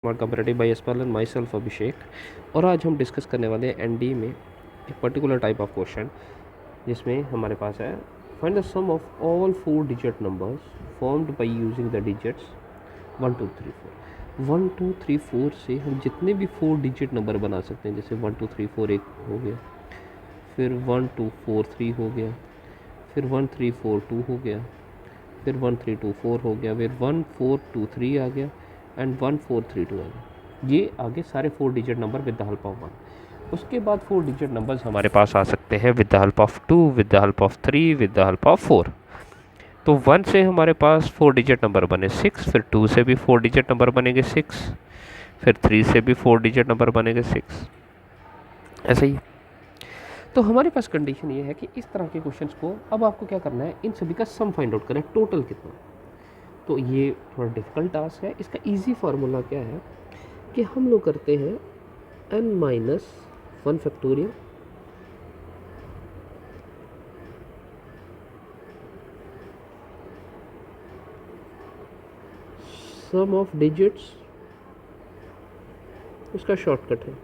Smart comparative by Yashpal and myself Abhishek. और आज हम डिस्कस करने वाले हैं एनडी में एक पर्टिकुलर टाइप ऑफ क्वेश्चन जिसमें हमारे पास है find the sum of all 4 digit numbers formed by using the digits 1 2 3 4। 1 2 3 4 से हम जितने भी 4 डिजिट नंबर बना सकते हैं, जैसे 1 2 3 4 एक हो गया, फिर 1 2 4 3 हो गया, फिर 1 3 4 2 हो गया, फिर 1 3 2 4 हो गया, फिर 1 4 2 3 आ गया एंड 1 4 3 2 आ गया। ये आगे सारे 4 digit number with the help of 1। उसके बाद 4 डिजिट नंबर्स हमारे पास आ सकते हैं with the help of 2, with the help of 3, with the help of 4। तो 1 से हमारे पास 4 डिजिट नंबर बने 6, फिर 2 से भी 4 डिजिट नंबर बनेंगे 6, फिर 3 से भी 4 डिजिट नंबर बनेंगे 6, ऐसे ही। तो हमारे पास कंडीशन ये है कि इस तरह के क्वेश्चंस को अब आपको क्या करना है, इन सभी का सम फाइंड आउट करें, टोटल कितना। तो ये थोड़ा डिफिकल्ट टास्क है। इसका इजी फार्मूला क्या है कि हम लोग करते हैं n-1 factorial sum of digits, उसका शॉर्टकट है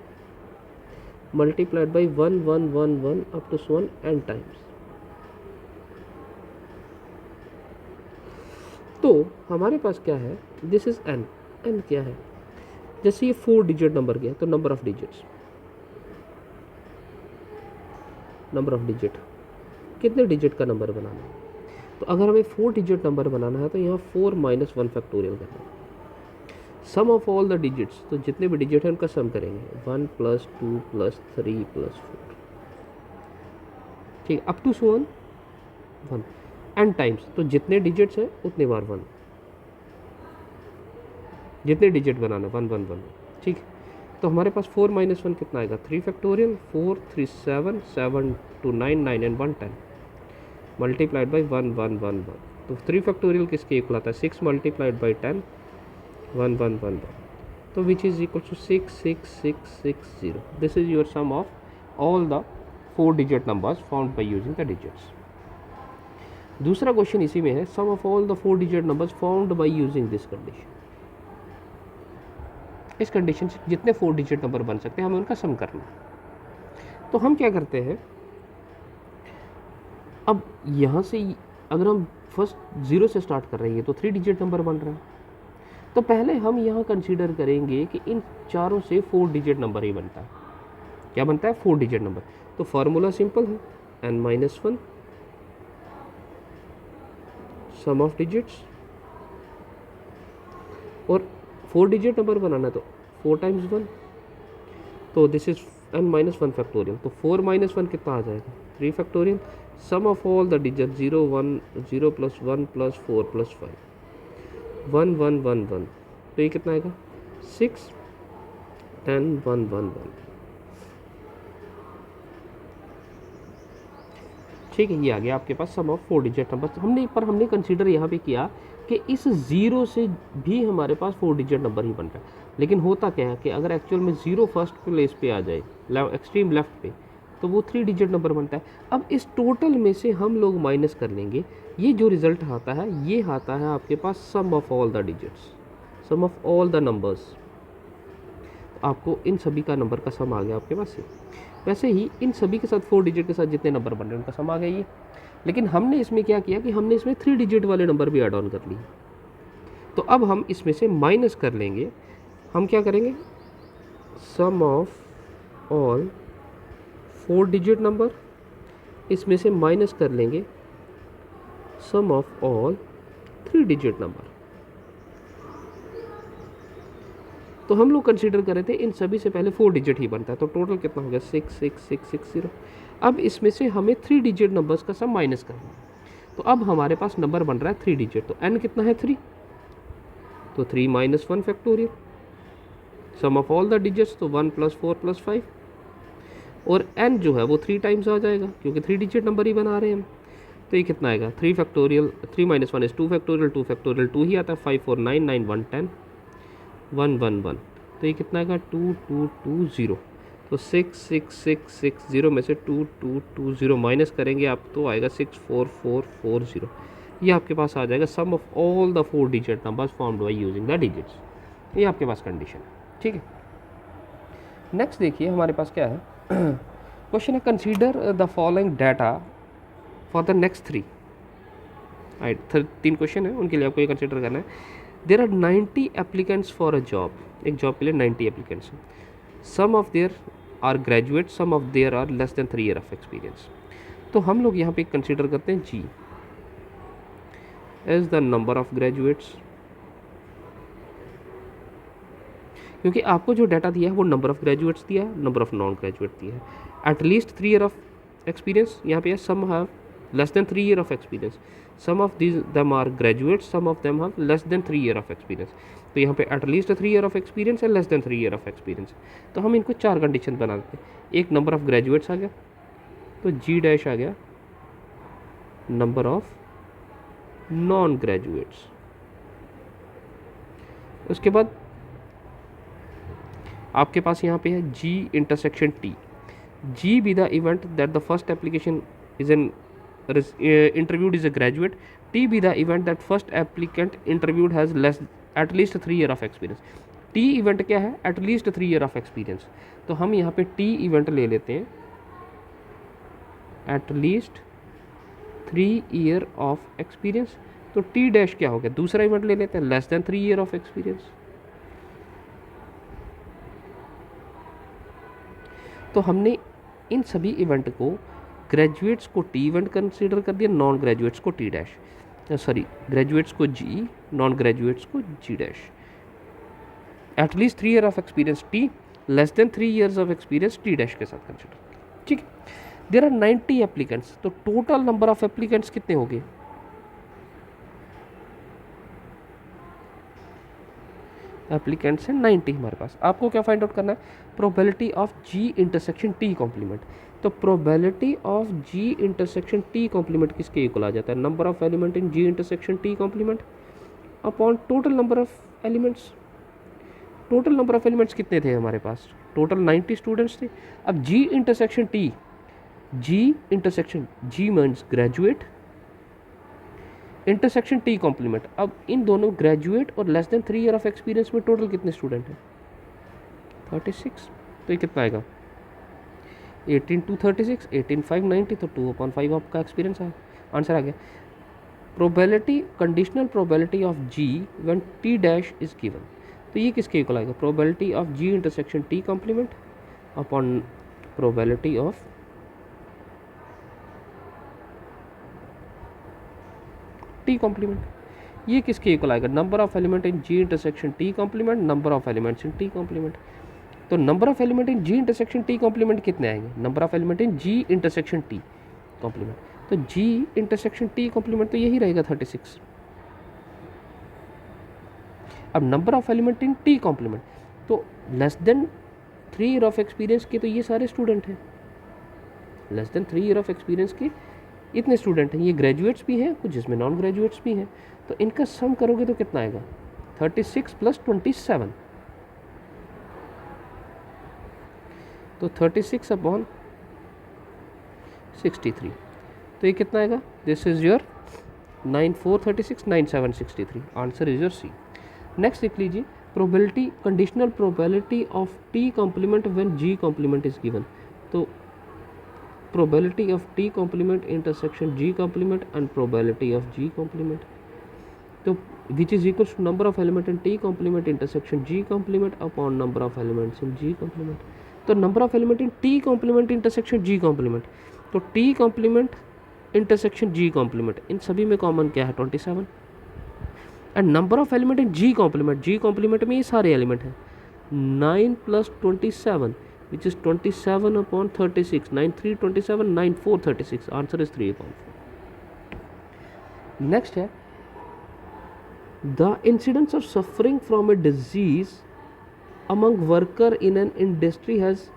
multiplied by 1 1 1 1 up to 1 n times. तो हमारे पास क्या है, दिस इज n। n क्या है, जैसे ये 4 डिजिट नंबर गया तो number of digits, number of digit, कितने डिजिट का नंबर बनाना है। तो अगर हमें 4 डिजिट नंबर बनाना है तो यहाँ 4 - 1 फैक्टोरियल करना है। Sum of all the digits, तो जितने भी डिजिट हैं उनका सम करेंगे 1 + 2 + 3 + 4, ठीक है, अप टू 1 एन टाइम्स। तो जितने डिजिट्स हैं उतने बार 1, जितने डिजिट बनाना 1 1 1, ठीक। तो हमारे पास 4 - 1 कितना आएगा, 3 फैक्टोरियल, 4 3 7 7 2 9 9 एंड 1 10 मल्टीप्लाइड बाई 1 1 1 1। तो 3 फैक्टोरियल किसके इक्वल आता है, 6 मल्टीप्लाइड बाई 10 1 1 1 1। तो which is equal to 6 6 6 6 0। This is your sum of all the 4 digit numbers found by using the digits. दूसरा क्वेश्चन इसी में है, sum of all the 4 digit numbers found by using this condition. इस condition से जितने 4 digit number बन सकते हैं हमें उनका सम करना है। तो हम क्या करते हैं, अब यहाँ से अगर हम फर्स्ट 0 से स्टार्ट कर रहे हैं तो 3 डिजिट नंबर बन रहा है, तो पहले हम यहाँ कंसीडर करेंगे कि इन चारों से 4 डिजिट नंबर ही बनता है। क्या बनता है, 4 डिजिट नंबर। तो फार्मूला सिंपल है, n-1 सम ऑफ डिजिट्स, और 4 डिजिट नंबर बनाना तो 4 × 1, तो दिस इज n-1 फैक्टोरियल। तो 4 - 1 कितना आ जाएगा, 3 factorial, sum of all the digit 0 1 0 + 1 + 4 + 5 1 1 1 1। तो ये कितना आएगा, 6 10 1 1 1, ठीक है। ये आ गया आपके पास सम ऑफ 4 डिजिट नंबर। हमने कंसीडर यहाँ पे किया कि इस 0 से भी हमारे पास 4 डिजिट नंबर ही बन रहा है। लेकिन होता क्या है कि अगर एक्चुअल में 0 फर्स्ट प्लेस पे आ जाए, एक्सट्रीम लेफ्ट पे, तो वो 3 डिजिट नंबर बनता है। अब इस टोटल में से हम लोग माइनस कर लेंगे, ये जो रिजल्ट आता है ये आता है आपके पास sum of all the digits, sum of all the numbers. आपको इन सभी का नंबर का सम आ गया आपके पास से। वैसे ही इन सभी के साथ 4 डिजिट के साथ जितने नंबर बन रहे हैं उनका सम आ गया ये। लेकिन हमने इसमें क्या किया कि हमने इसमें 3 डिजिट वाले नंबर भी ऐड ऑन कर लिए। तो अब हम इसमें से माइनस कर लेंगे, हम क्या करेंगे, सम ऑफ ऑल 4 डिजिट नंबर, इसमें से माइनस कर लेंगे सम ऑफ ऑल 3 डिजिट नंबर। तो हम लोग कंसीडर कर रहे थे इन सभी से पहले 4 डिजिट ही बनता है, तो टोटल कितना हो गया 6 6 6 6 0। अब इसमें से हमें 3 डिजिट नंबर्स का सम माइनस करना है। तो अब हमारे पास नंबर बन रहा है 3 डिजिट, तो n कितना है 3, तो 3 - 1 factorial, sum of all the digits तो 1 + 4 + 5, और n जो है वो 3 टाइम्स आ जाएगा क्योंकि 3 डिजिट नंबर ही बना रहे हैं हम। तो ये कितना आएगा, 3 फैक्टोरियल, 3 - 1 इज 2 फैक्टोरियल, 2 फैक्टोरियल 2 ही आता है, 5 4 9 9 1 10 1 1 1। तो ये कितना आएगा 2 2 2 0। तो 6 6 6 6 0 में से 2 2 2 0 माइनस करेंगे आप तो आएगा 6 4 4 4 0। ये आपके पास आ जाएगा sum of all the 4 digit numbers formed by using the digits. ये आपके पास कंडीशन है, ठीक है। नेक्स्ट देखिए हमारे पास क्या है, क्वेश्चन है consider the following data for the next 3, right. 3 question है, उनके लिए आपको ये कंसीडर करना है। There are 90 applicants for a job, एक जॉब के लिए 90 एप्लीकेंट्स हैं। Some of their are graduate, some of their are less than 3 year of experience. तो हम लोग यहाँ पे कंसीडर करते हैं G as the number of graduates, क्योंकि आपको जो डाटा दिया है वो नंबर ऑफ ग्रेजुएट्स दिया है, नंबर ऑफ नॉन ग्रेजुएट दिया है। At least 3 year of experience यहाँ पे है, some have less than 3 year of experience, some of these them are graduate, some of them have less than 3 year of experience. तो यहाँ पे at least 3 year of experience है, less than 3 year of experience. तो हम इनको 4 condition बना देते हैं। एक नंबर ऑफ ग्रेजुएट्स आ गया, तो जी डैश आ गया नंबर ऑफ नॉन ग्रेजुएट्स। उसके बाद आपके पास यहाँ पे है जी intersection T, G be the event that the first application is an interviewed is a graduate, T be the event that first applicant interviewed has less at least 3 year of experience। T event क्या है, at least 3 year of experience। तो हम यहाँ पे T event ले लेते हैं at least 3 year of experience। तो T डैश क्या हो गया, दूसरा इवेंट ले लेते हैं less than 3 year of experience। तो हमने इन सभी इवेंट को, ग्रेजुएट्स को टी इवेंट कंसीडर कर दिया, नॉन ग्रेजुएट्स को टी डैश, सॉरी ग्रेजुएट्स को जी, नॉन ग्रेजुएट्स को G dash. At least 3 year of experience T, less than 3 years of experience T dash के साथ कंसीडर, ठीक है। देयर आर 90 एप्लीकेंट्स, तो टोटल नंबर ऑफ एप्लीकेंट्स कितने हो गए, एप्लीकेंट्स हैं 90 हमारे पास। आपको क्या फाइंड आउट करना है, probability of G intersection T complement. तो probability of G intersection T complement किसके इक्वल आ जाता है, number of element in G intersection T complement upon total number of elements. Total number of elements कितने थे हमारे पास, टोटल 90 स्टूडेंट्स थे। अब G intersection T, G intersection G means graduate, intersection T complement. अब इन दोनों ग्रेजुएट और less than 3 year of experience में टोटल कितने स्टूडेंट हैं, 36। तो ये कितना आएगा, 18 2 36, 18 5 90, तो 2/5 आपका एक्सपीरियंस है, आंसर आ गया। Probability, conditional probability of G when T dash is given, तो ये किसके इक्वल आएगा, probability of G intersection T complement upon probability of T complement. ये किसके इक्वल आएगा, number of element in G intersection T complement, number of elements in T complement. तो number of element in G intersection T complement कितने आएंगे, number of element in G intersection T complement, तो G intersection T complement तो यही रहेगा 36। अब number of element in T complement, तो less than 3 year of experience के तो ये सारे स्टूडेंट हैं, less than 3 year of experience के इतने स्टूडेंट हैं, ये ग्रेजुएट्स भी हैं कुछ जिसमें नॉन ग्रेजुएट्स भी हैं। तो इनका सम करोगे तो कितना आएगा, 36 + 27, तो 36/63। तो ये कितना आएगा, this is your 9 4 36 9 7 63, answer is your C. Next देख लीजिए, probability, conditional probability of T complement when G complement is given. तो probability of T complement intersection G complement and probability of G complement, तो which is equals to number of element in T complement intersection G complement upon number of elements in G complement। तो number of element in T complement intersection G complement, तो T complement intersection G complement इन सभी में common क्या है 27, and number of element in G complement, G complement में ये सारे element हैं, 9 + 27 which is 27/36, 9 3 27, 9 4 36, answer is 3/4। Next है, the incidence of suffering from a disease among worker in an industry has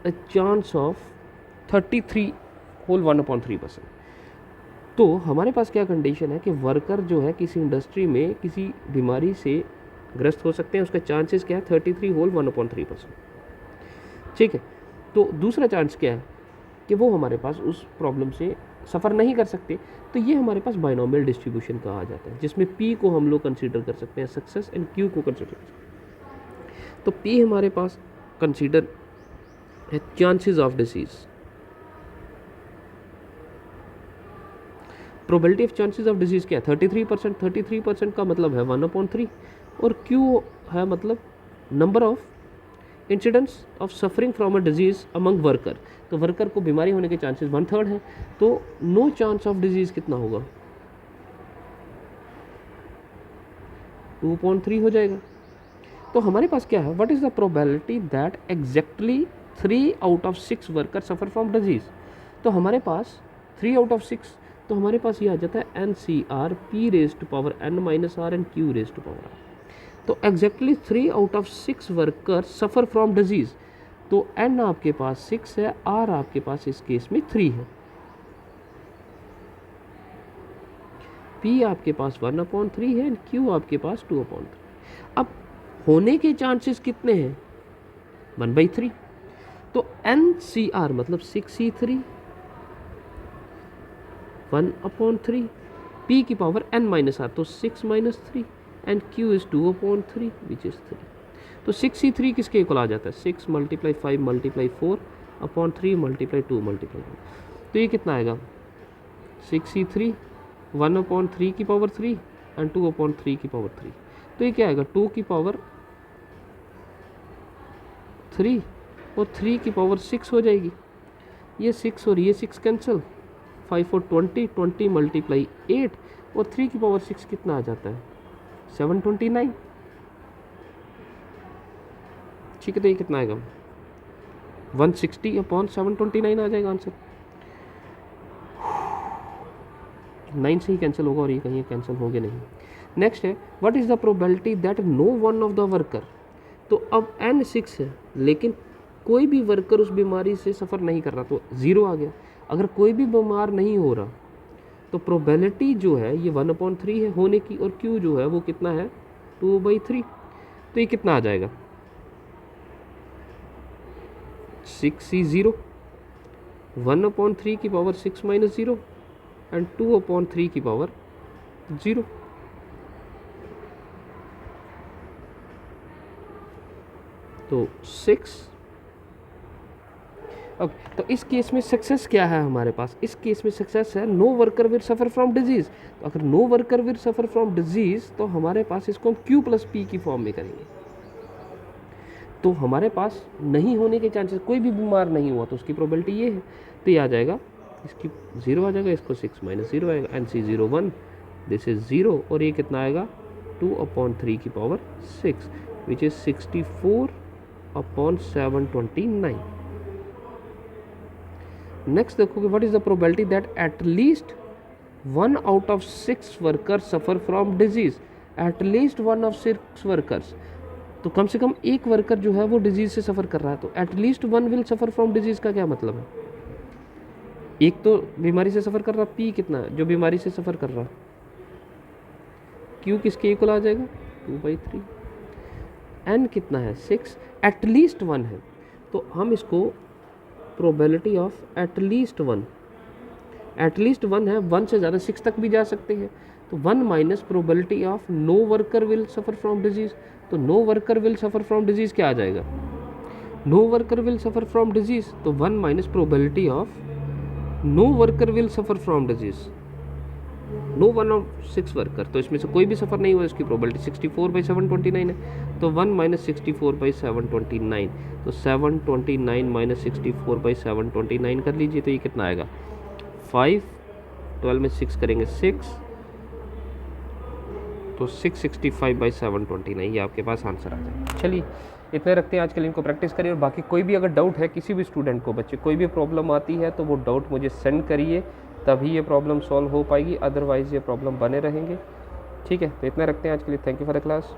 a chance of 33/1/3%। तो हमारे पास क्या condition है कि वर्कर जो है किसी इंडस्ट्री में किसी बीमारी से ग्रस्त हो सकते हैं, उसका चांसेस क्या है 33/1/3%, ठीक है। तो दूसरा चांस क्या है कि वो हमारे पास उस प्रॉब्लम से सफ़र नहीं कर सकते, तो ये हमारे पास बाइनोमियल डिस्ट्रीब्यूशन का आ जाता है, जिसमें P को हम लोग कंसीडर कर सकते हैं सक्सेस एंड Q को कंसीडर कर सकते हैं। तो पी हमारे पास कंसीडर है chances of disease, probability of chances of disease क्या है 33%, 33% का मतलब है 1/3, और क्यू है मतलब number of incidents of suffering from a disease among worker, तो वर्कर को बीमारी होने के चांसेस 1/3 है, तो नो चांस ऑफ डिजीज कितना होगा 2.3 हो जाएगा। तो हमारे पास क्या है, what is the probability that exactly 3 out of 6 worker suffer from disease, तो हमारे पास 3 आउट ऑफ 6, तो हमारे पास ये आ जाता है NCR P raise to power n minus R and Q raise to power r, तो exactly 3 out of 6 worker suffer from disease, तो n आपके पास 6 है, r आपके पास इस केस में 3 है, p आपके पास 1/3 है, q आपके पास 2/3। अब होने के चांसेस कितने हैं 1/3, तो NCR मतलब 6C3 1/3, p की पावर n माइनस आर, तो 6 minus 3 and q is 2/3 which is 3, तो 6C3 किसके इक्वल आ जाता है 6 × 5 × 4/3 × 2 × 1, तो ये कितना आएगा 6C3 1/3 की पावर 3 एंड 2/3 की पावर 3, तो ये क्या आएगा 2 की पावर 3 और 3 की पावर 6 हो जाएगी, ये 6 और ये 6 कैंसिल, 5 और 20 × 8 और 3 की पावर 6 कितना आ जाता है 729, ठीक है, तो ये कितना आएगा 160/729 आ जाएगा आंसर, 9 से ही कैंसिल होगा और ये कहीं कैंसिल होंगे नहीं। नेक्स्ट है what is the probability that no one of the worker, तो अब n 6 है लेकिन कोई भी वर्कर उस बीमारी से सफ़र नहीं कर रहा, तो 0 आ गया। अगर कोई भी बीमार नहीं हो रहा तो प्रोबेबिलिटी जो है ये 1/3 है होने की, और q जो है वो कितना है 2/3, तो ये कितना आ जाएगा 6C0 1/3 की पावर 6 माइनस 0 एंड 2/3 की पावर 0, तो 6। ओके, तो इस केस में सक्सेस क्या है हमारे पास, इस केस में सक्सेस है no worker will suffer from disease, तो अगर no worker will suffer from disease तो हमारे पास इसको हम Q + P की फॉर्म में करेंगे, तो हमारे पास नहीं होने के चांसेस, कोई भी बीमार नहीं हुआ तो उसकी प्रोबेबिलिटी ये है, तो ये आ जाएगा इसकी 0 आ जाएगा, इसको 6 माइनस 0 आएगा, NC0 1 दिस इज 0, और ये कितना आएगा 2/3 की पावर 6 विच इज 64/729। नेक्स्ट देखोगे what is the probability that at least 1 out of 6 workers suffer from disease, at least 1 of 6 workers, तो कम से कम एक वर्कर जो है वो डिजीज से सफ़र कर रहा है, तो at least 1 will suffer from disease का क्या मतलब है, एक तो बीमारी से सफ़र कर रहा, P कितना है जो बीमारी से सफ़र कर रहा, Q किसके इक्वल आ जाएगा 2/3, N कितना है 6, एटलीस्ट 1 है, तो हम इसको प्रोबेबिलिटी ऑफ एटलीस्ट 1 है, 1 से ज़्यादा 6 तक भी जा सकते हैं, तो 1 minus probability of no worker will suffer from disease, तो no worker will suffer from disease क्या आ जाएगा no worker will suffer from disease, तो 1 minus probability of no worker will suffer from disease, no 1 of 6 worker, तो इसमें से कोई भी सफ़र नहीं हुआ, इसकी प्रोबेबिलिटी 64/729 है, तो 1 माइनस 64/729, तो 729 माइनस 64/729 कर लीजिए, तो ये कितना आएगा 5, 12 में 6 करेंगे 6, तो 665/729 ये आपके पास आंसर आ जाएगा। चलिए इतने रखते हैं आज के लिए, इनको प्रैक्टिस करिए, और बाकी कोई भी अगर डाउट है किसी भी स्टूडेंट को, बच्चे कोई भी प्रॉब्लम आती है तो वो डाउट मुझे सेंड करिए, तभी ये प्रॉब्लम सॉल्व हो पाएगी, अदरवाइज़ ये प्रॉब्लम बने रहेंगे। ठीक है, तो इतना रखते हैं आज के लिए, thank you for the class.